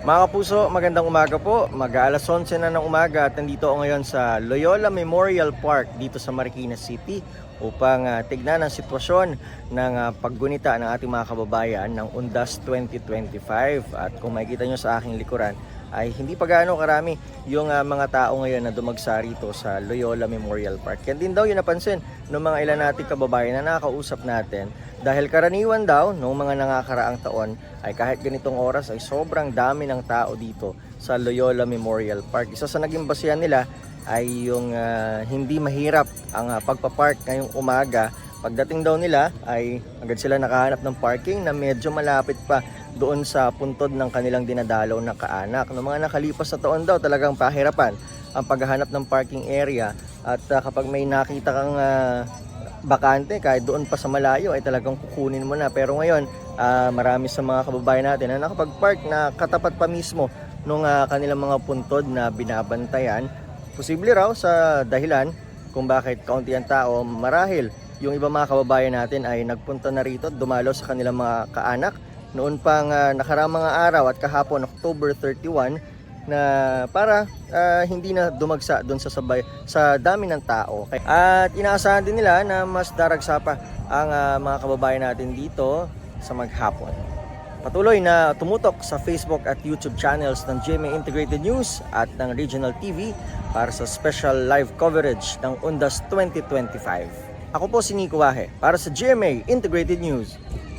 Mga kapuso, magandang umaga po. Mag-aalas 11 na ng umaga at nandito ako ngayon sa Loyola Memorial Park dito sa Marikina City upang tignan ang sitwasyon ng paggunita ng ating mga kababayan ng Undas 2025. At kung makikita nyo sa aking likuran, ay hindi pa gaano karami yung mga tao ngayon na dumagsa rito sa Loyola Memorial Park. Yan din daw yung napansin ng mga ilan nating kababayan na nakakausap natin dahil karaniwan daw noong mga nakakaraang taon ay kahit ganitong oras ay sobrang dami ng tao dito sa Loyola Memorial Park. Isa sa naging basihan nila ay yung hindi mahirap ang pagpapark ngayong umaga. Pagdating daw nila ay agad sila nakahanap ng parking na medyo malapit pa doon sa puntod ng kanilang dinadalaw na kaanak. Noong mga nakalipas na taon daw talagang pahirapan ang paghahanap ng parking area at kapag may nakita kang bakante kahit doon pa sa malayo ay talagang kukunin mo na. Pero ngayon marami sa mga kababayan natin na nakapag-park na katapat pa mismo nung kanilang mga puntod na binabantayan. Posible raw sa dahilan kung bakit kaunti ang tao, marahil yung iba mga kababayan natin ay nagpunta na rito, dumalo sa kanilang mga kaanak noon pang nakaraang mga araw at kahapon October 31 na para hindi na dumagsa doon sa dami ng tao. At inaasahan din nila na mas daragsa pa ang mga kababayan natin dito sa maghapon. Patuloy na tumutok sa Facebook at YouTube channels ng GMA Integrated News at ng Regional TV para sa special live coverage ng Undas 2025. Ako po si Nico Wahe para sa GMA Integrated News.